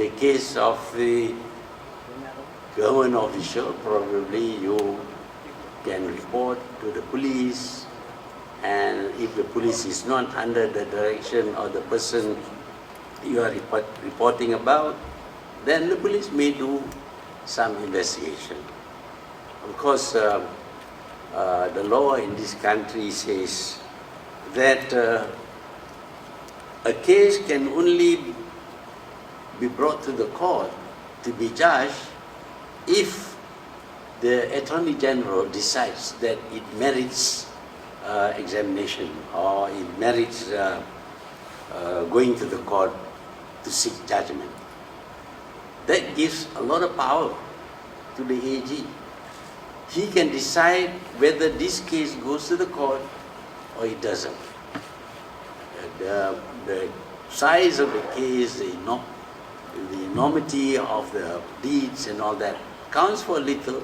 the case of the government official, probably you can report to the police, and if the police is not under the direction of the person you are reporting about, then the police may do some investigation. Of course, the law in this country says that a case can only be brought to the court to be judged if the Attorney General decides that it merits examination, or it merits going to the court to seek judgment. That gives a lot of power to the AG. He can decide whether this case goes to the court or it doesn't. The size of the case, the enormity of the deeds and all that counts for little,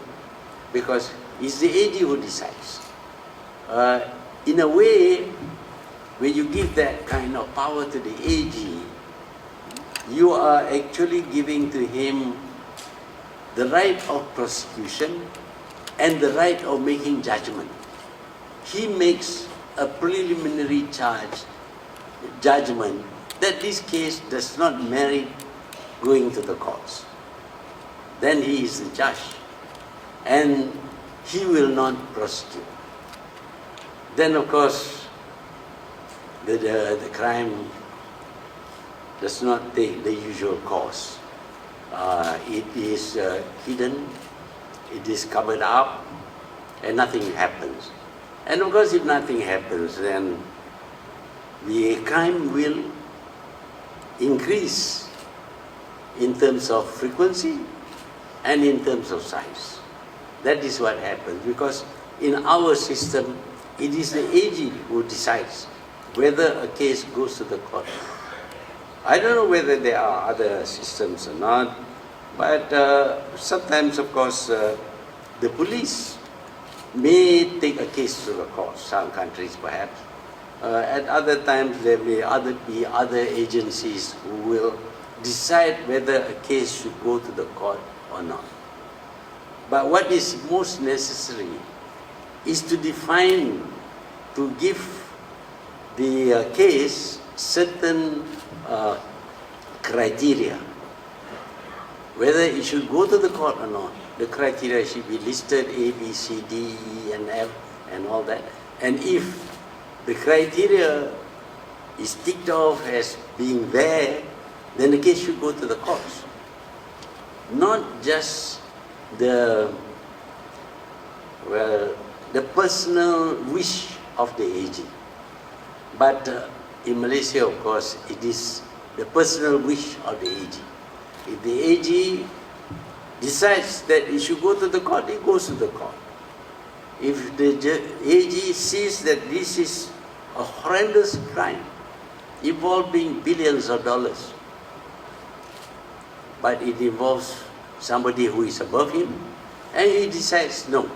because it's the AG who decides. In a way, when you give that kind of power to the AG, you are actually giving to him the right of prosecution and the right of making judgment. He makes a preliminary judgment that this case does not merit going to the courts. Then he is the judge, and he will not prosecute. Then, of course, the crime does not take the usual course. It is hidden, it is covered up, and nothing happens. And of course, if nothing happens, then the crime will increase in terms of frequency and in terms of size. That is what happens, because in our system, it is the AG who decides whether a case goes to the court. I don't know whether there are other systems or not, but sometimes, of course, the police may take a case to the court, some countries perhaps. At other times, there may be other agencies who will decide whether a case should go to the court or not. But what is most necessary is to define, to give the case certain criteria, whether it should go to the court or not. The criteria should be listed, A, B, C, D, E, and F, and all that. And if the criteria is ticked off as being there, then the case should go to the courts. Not just the personal wish of the AG, but in Malaysia, of course, it is the personal wish of the AG. If the AG decides that it should go to the court, it goes to the court. If the AG sees that this is a horrendous crime involving billions of dollars, but it involves somebody who is above him, and he decides, no,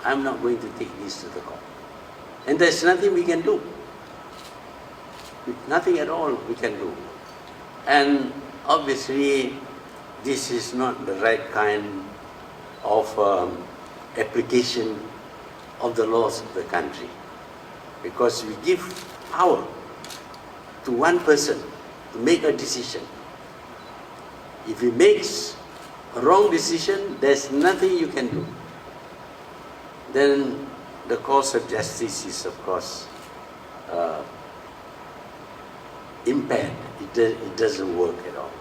I'm not going to take this to the court. And there's nothing we can do. Nothing at all we can do. And obviously, this is not the right kind of application of the laws of the country, because we give power to one person to make a decision. If he makes a wrong decision, there's nothing you can do. Then the course of justice is, of course, impaired. It doesn't work at all.